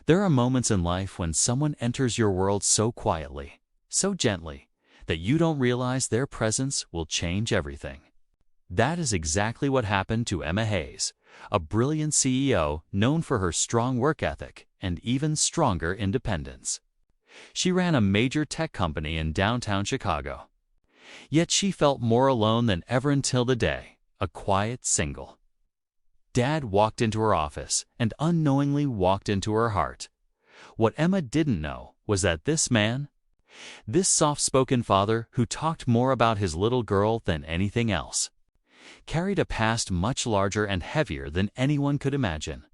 There are moments in life when someone enters your world so quietly, so gently, that you don't realize their presence will change everything. That is exactly what happened to Emma Hayes, a brilliant CEO known for her strong work ethic and even stronger independence. She ran a major tech company in downtown Chicago. Yet she felt more alone than ever until the day, a quiet single. Dad walked into her office and unknowingly walked into her heart. What Emma didn't know was that this man, this soft-spoken father who talked more about his little girl than anything else, carried a past much larger and heavier than anyone could imagine.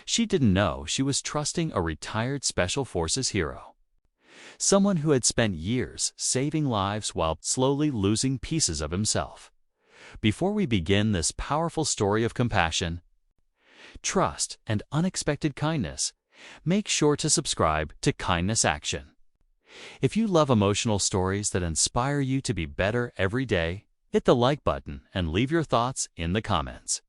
She didn't know she was trusting a retired Special Forces hero, someone who had spent years saving lives while slowly losing pieces of himself. Before we begin this powerful story of compassion, trust, and unexpected kindness, make sure to subscribe to Kindness Action. If you love emotional stories that inspire you to be better every day, hit the like button and leave your thoughts in the comments.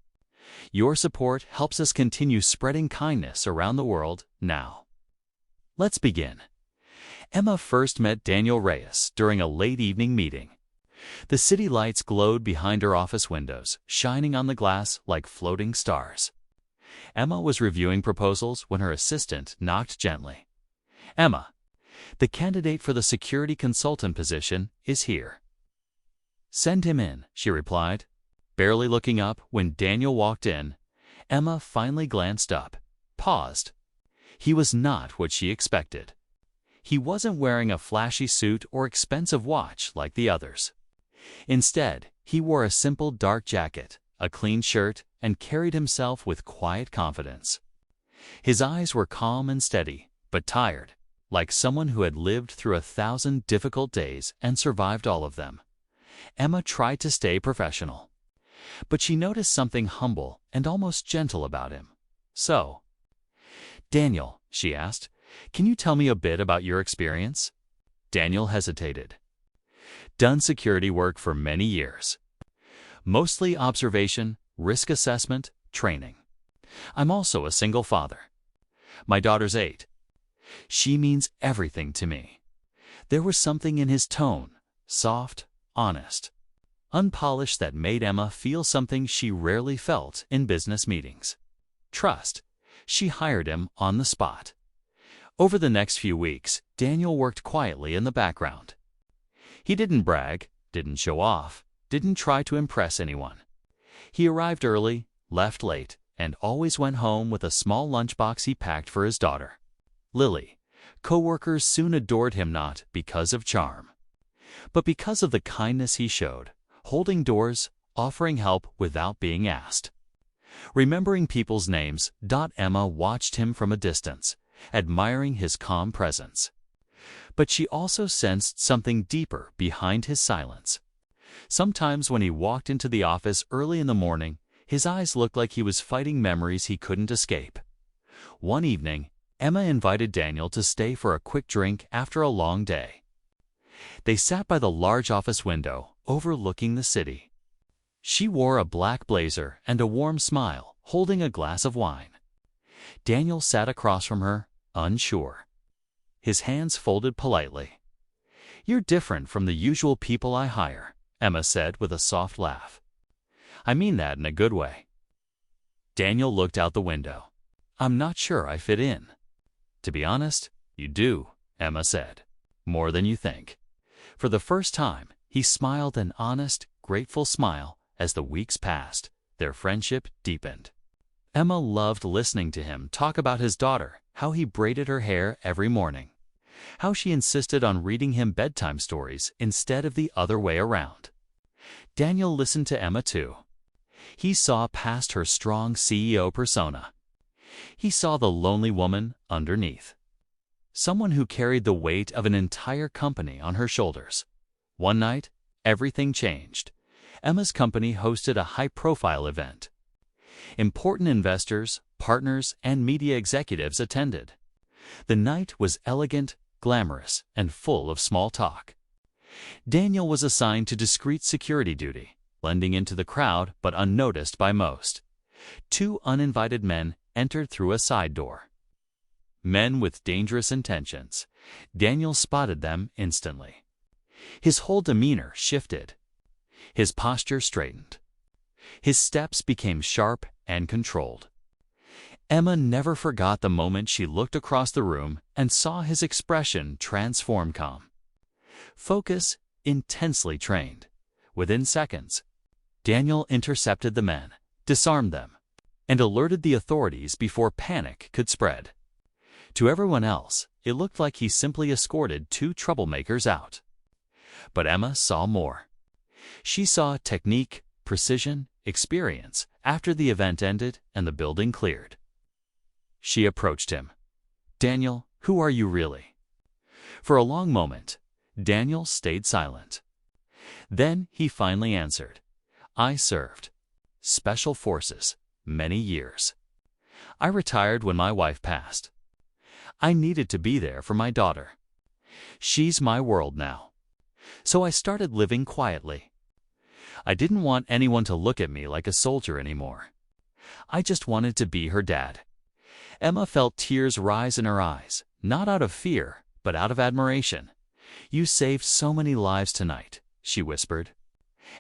Your support helps us continue spreading kindness around the world now. Let's begin. Emma first met Daniel Reyes during a late evening meeting. The city lights glowed behind her office windows, shining on the glass like floating stars. Emma was reviewing proposals when her assistant knocked gently. "Emma, the candidate for the security consultant position is here." "Send him in," she replied. Barely looking up when Daniel walked in, Emma finally glanced up, paused. He was not what she expected. He wasn't wearing a flashy suit or expensive watch like the others. Instead, he wore a simple dark jacket, a clean shirt, and carried himself with quiet confidence. His eyes were calm and steady, but tired, like someone who had lived through 1,000 difficult days and survived all of them. Emma tried to stay professional, but she noticed something humble and almost gentle about him. "So, Daniel," she asked, "can you tell me a bit about your experience?" Daniel hesitated. "Done security work for many years. Mostly observation, risk assessment, training. I'm also a single father. My daughter's 8. She means everything to me." There was something in his tone, soft, honest, unpolished, that made Emma feel something she rarely felt in business meetings. Trust. She hired him on the spot. Over the next few weeks, Daniel worked quietly in the background. He didn't brag, didn't show off, didn't try to impress anyone. He arrived early, left late, and always went home with a small lunchbox he packed for his daughter, Lily. Co-workers soon adored him, not because of charm, but because of the kindness he showed, holding doors, offering help without being asked. Remembering people's names, Emma watched him from a distance, admiring his calm presence. But she also sensed something deeper behind his silence. Sometimes when he walked into the office early in the morning, his eyes looked like he was fighting memories he couldn't escape. One evening, Emma invited Daniel to stay for a quick drink after a long day. They sat by the large office window, overlooking the city. She wore a black blazer and a warm smile, holding a glass of wine. Daniel sat across from her, unsure. His hands folded politely. "You're different from the usual people I hire," Emma said with a soft laugh. "I mean that in a good way." Daniel looked out the window. "I'm not sure I fit in." "To be honest, you do," Emma said. "More than you think." For the first time, he smiled an honest, grateful smile. As the weeks passed, their friendship deepened. Emma loved listening to him talk about his daughter, how he braided her hair every morning, how she insisted on reading him bedtime stories instead of the other way around. Daniel listened to Emma too. He saw past her strong CEO persona. He saw the lonely woman underneath, someone who carried the weight of an entire company on her shoulders. One night, everything changed. Emma's company hosted a high-profile event. Important investors, partners, and media executives attended. The night was elegant, glamorous, and full of small talk. Daniel was assigned to discreet security duty, blending into the crowd but unnoticed by most. Two uninvited men entered through a side door. men with dangerous intentions. Daniel spotted them instantly. His whole demeanor shifted. His posture straightened. His steps became sharp and controlled. Emma never forgot the moment she looked across the room and saw his expression transform calm. Focus intensely trained. Within seconds, Daniel intercepted the men, disarmed them, and alerted the authorities before panic could spread. To everyone else, it looked like he simply escorted two troublemakers out. But Emma saw more. She saw technique, precision, experience after the event ended and the building cleared. She approached him. "Daniel, who are you really?" For a long moment, Daniel stayed silent. Then he finally answered, "I served Special Forces many years. I retired when my wife passed. I needed to be there for my daughter. She's my world now. So I started living quietly. I didn't want anyone to look at me like a soldier anymore. I just wanted to be her dad." Emma felt tears rise in her eyes, not out of fear, but out of admiration. "You saved so many lives tonight," she whispered.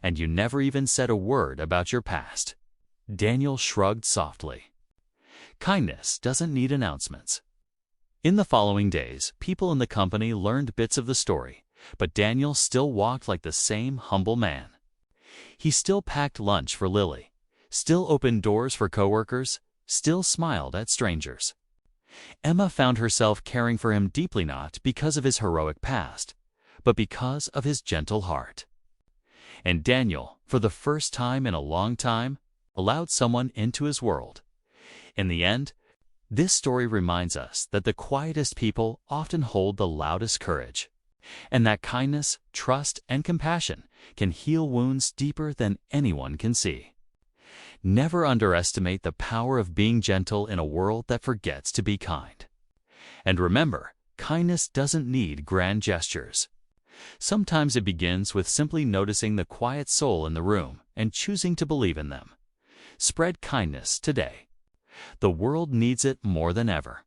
"And you never even said a word about your past." Daniel shrugged softly. Kindness doesn't need announcements. In the following days, people in the company learned bits of the story, but Daniel still walked like the same humble man. He still packed lunch for Lily, still opened doors for coworkers, still smiled at strangers. Emma found herself caring for him deeply, not because of his heroic past, but because of his gentle heart. And Daniel, for the first time in a long time, allowed someone into his world. In the end, this story reminds us that the quietest people often hold the loudest courage, and that kindness, trust, and compassion can heal wounds deeper than anyone can see. Never underestimate the power of being gentle in a world that forgets to be kind. And remember, kindness doesn't need grand gestures. Sometimes it begins with simply noticing the quiet soul in the room and choosing to believe in them. Spread kindness today. The world needs it more than ever.